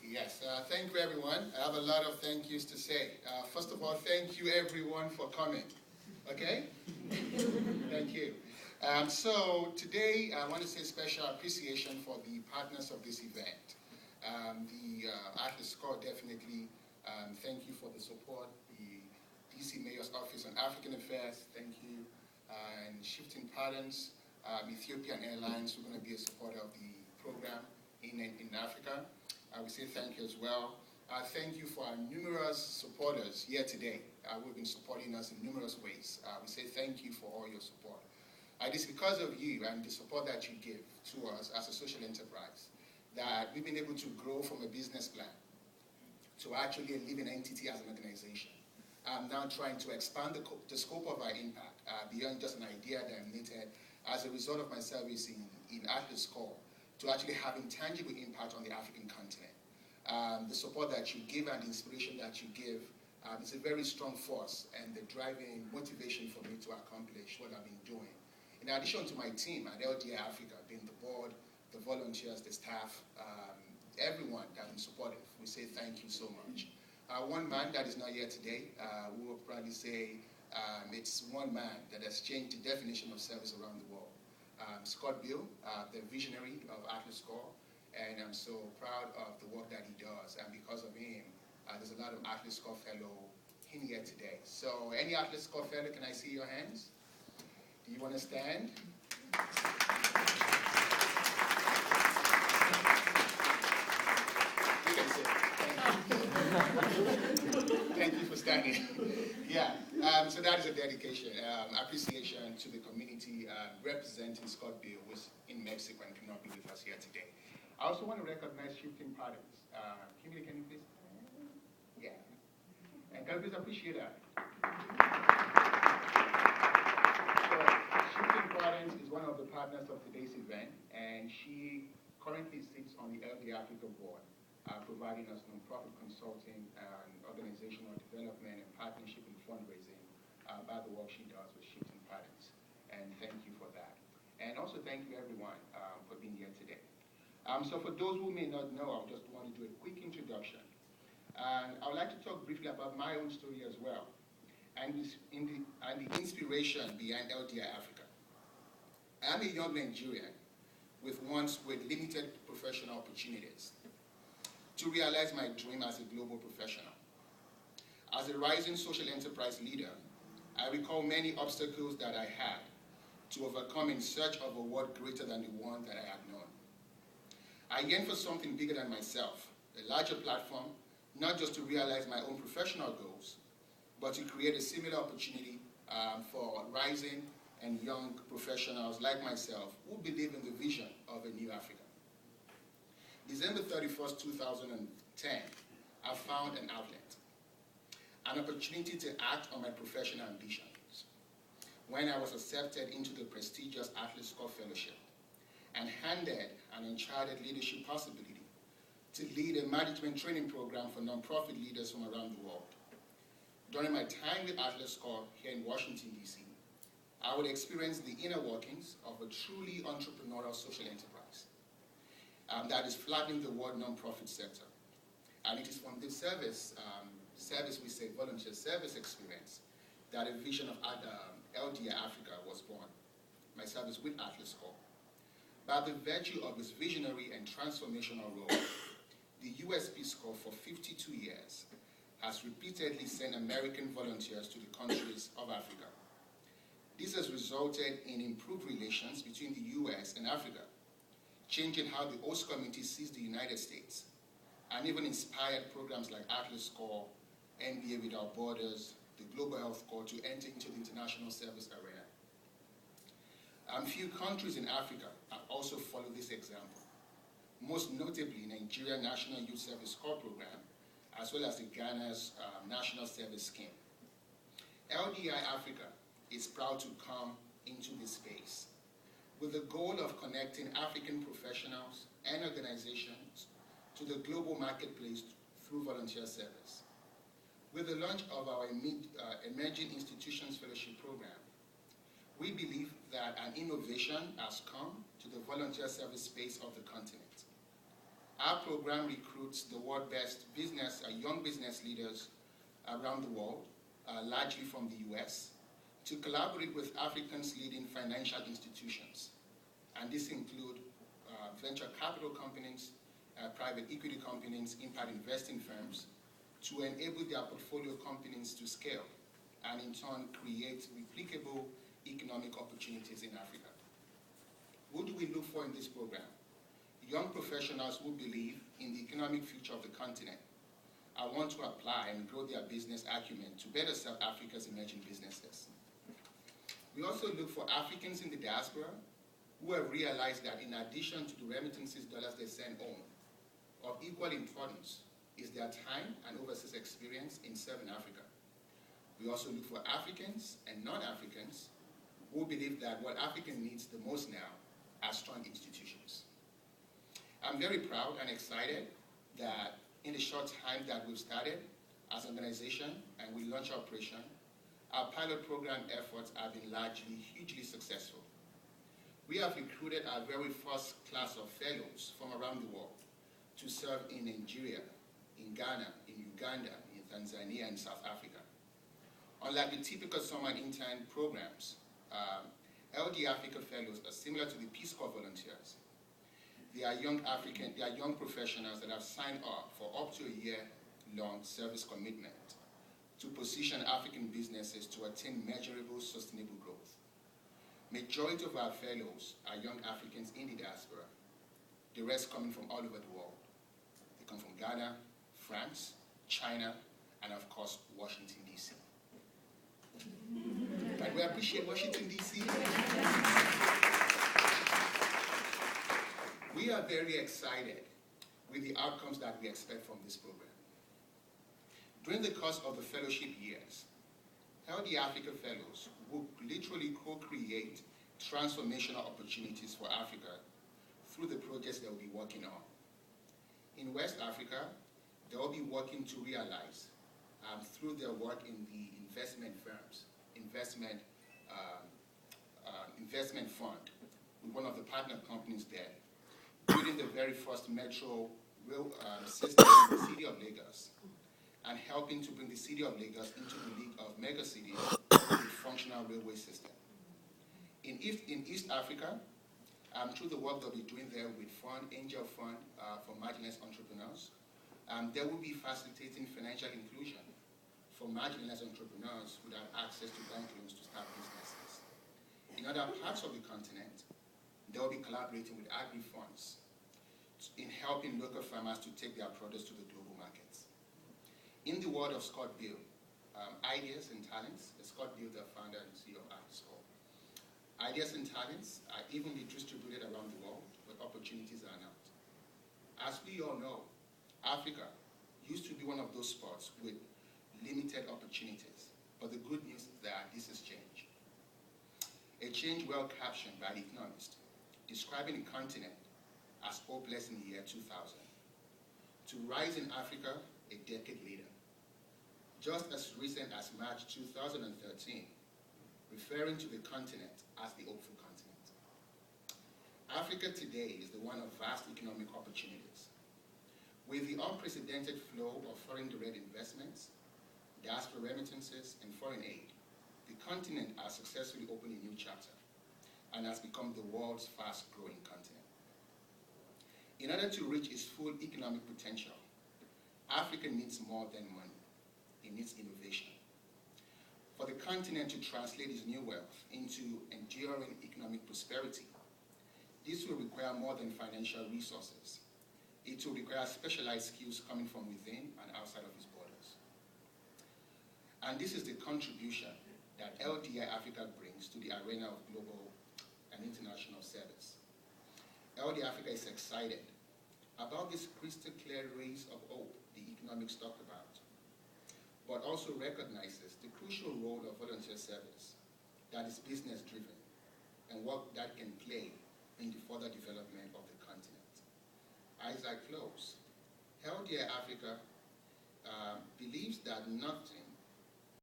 Yes, thank you everyone. I have a lot of thank yous to say. First of all, thank you everyone for coming. Okay? Thank you. So today I want to say special appreciation for the partners of this event. The Atlas Score definitely, thank you for the support. The DC Mayor's Office on African Affairs, thank you. And Shifting Patterns, Ethiopian Airlines, who are going to be a supporter of the program in Africa. I would say thank you as well. Thank you for our numerous supporters here today who have been supporting us in numerous ways. We say thank you for all your support. It is because of you and the support that you give to us as a social enterprise that we've been able to grow from a business plan to actually a living entity as an organization. I'm now trying to expand the scope of our impact beyond just an idea that I knitted as a result of my service in Atlas Core to actually having tangible impact on the African continent. The support that you give and the inspiration that you give is a very strong force and the driving motivation for me to accomplish what I've been doing. In addition to my team at LDI Africa, being the board, the volunteers, the staff, everyone that has been supportive, we say thank you so much. One man that is not here today, we will probably say it's one man that has changed the definition of service around the world. Scott Bill, the visionary of Atlas Core, and I'm so proud of the work that he does. And because of him, there's a lot of Atlas Core fellow in here today. So any Atlas Core fellow, can I see your hands? Do you want to stand? You can sit. Thank you. Thank you for standing. Yeah, so that is a dedication, appreciation to the community representing Scott Bill, who is in Mexico and cannot be with us here today. I also want to recognize Shifting Patterns. Kimberly, can you please? Yeah. And can you please appreciate that? So, Shifting Patterns is one of the partners of today's event, and she currently sits on the LD Africa board, providing us non-profit consulting and organizational development and partnership and fundraising by the work she does with Shifting Patterns. And thank you for that. And also thank you everyone for being here today. So for those who may not know, I just want to do a quick introduction. And I would like to talk briefly about my own story as well, and the inspiration behind LDI Africa. I'm a young Nigerian with limited professional opportunities to realize my dream as a global professional. As a rising social enterprise leader, I recall many obstacles that I had to overcome in search of a world greater than the one that I had known. I yearned for something bigger than myself, a larger platform, not just to realize my own professional goals, but to create a similar opportunity for rising and young professionals like myself who believe in the vision of a new Africa. December 31st, 2010, I found an outlet, an opportunity to act on my professional ambitions when I was accepted into the prestigious Atlas Core Fellowship and handed an uncharted leadership possibility to lead a management training program for nonprofit leaders from around the world. During my time with Atlas Core here in Washington, D.C., I would experience the inner workings of a truly entrepreneurial social enterprise that is flattening the world nonprofit sector. And it is from this service we say volunteer service experience, that a vision of LDI Africa was born, my service with Atlas Core. By the virtue of its visionary and transformational role, the US Peace Corps for 52 years has repeatedly sent American volunteers to the countries of Africa. This has resulted in improved relations between the US and Africa, changing how the host community sees the United States, and even inspired programs like Atlas Core, NBA Without Borders, the Global Health Corps to enter into the international service arena. Few countries in Africa have also followed this example, most notably Nigeria National Youth Service Corps program, as well as the Ghana's National Service Scheme. LDI Africa is proud to come into this space with the goal of connecting African professionals and organizations to the global marketplace through volunteer service. With the launch of our Emerging Institutions Fellowship Program, we believe that an innovation has come to the volunteer service space of the continent. Our program recruits the world's best young business leaders around the world, largely from the US, to collaborate with Africa's leading financial institutions. And this include venture capital companies, private equity companies, impact investing firms, to enable their portfolio companies to scale and in turn create replicable economic opportunities in Africa. What do we look for in this program? Young professionals who believe in the economic future of the continent and want to apply and grow their business acumen to better serve Africa's emerging businesses. We also look for Africans in the diaspora who have realized that in addition to the remittances dollars they send home, of equal importance is their time and overseas experience in serving Africa. We also look for Africans and non-Africans who believe that what Africa needs the most now are strong institutions. I'm very proud and excited that in the short time that we've started as an organization and we launched operation, our pilot program efforts have been largely hugely successful. We have recruited our very first class of fellows from around the world to serve in Nigeria, in Ghana, in Uganda, in Tanzania, and South Africa. Unlike the typical summer intern programs, LD Africa Fellows are similar to the Peace Corps volunteers. They are young professionals that have signed up for up to a year-long service commitment to position African businesses to attain measurable, sustainable growth. Majority of our fellows are young Africans in the diaspora, the rest coming from all over the world. They come from Ghana, France, China, and of course, Washington, D.C. But we appreciate Washington, D.C. We are very excited with the outcomes that we expect from this program. During the course of the fellowship years, LD Africa Fellows will literally co-create transformational opportunities for Africa through the projects they'll be working on. In West Africa, they'll be working to realize, through their work in the investment firms, investment fund, with one of the partner companies there, building the very first metro rail system in the city of Lagos, and helping to bring the city of Lagos into the league of mega cities with a functional railway system. In East Africa, through the work they'll be doing there with angel fund for marginalized entrepreneurs, they will be facilitating financial inclusion for marginalized entrepreneurs who have access to bank loans to start businesses. In other parts of the continent, they'll be collaborating with agri-funds in helping local farmers to take their products to the global markets. In the world of Scott Bill, Ideas and Talents, Scott Bill, the founder and CEO of ArtSchool. Ideas and talents are evenly distributed around the world, but opportunities are not. As we all know, Africa used to be one of those spots with limited opportunities, but the good news is that this has changed. A change well captioned by The Economist, describing the continent as hopeless in the year 2000, to rise in Africa a decade later, just as recent as March 2013, referring to the continent as the hopeful continent. Africa today is the one of vast economic opportunities. With the unprecedented flow of foreign direct investments, diaspora remittances, and foreign aid, the continent has successfully opened a new chapter and has become the world's fast-growing continent. In order to reach its full economic potential, Africa needs more than money. It needs innovation. For the continent to translate its new wealth into enduring economic prosperity, this will require more than financial resources. It will require specialized skills coming from within and outside of its borders. And this is the contribution that LDI Africa brings to the arena of global and international service. LDI Africa is excited about this crystal clear rays of hope the economics talked about, but also recognizes the crucial role of volunteer service that is business-driven and what that can play in the further development of the continent. As I close, LDI Africa believes that nothing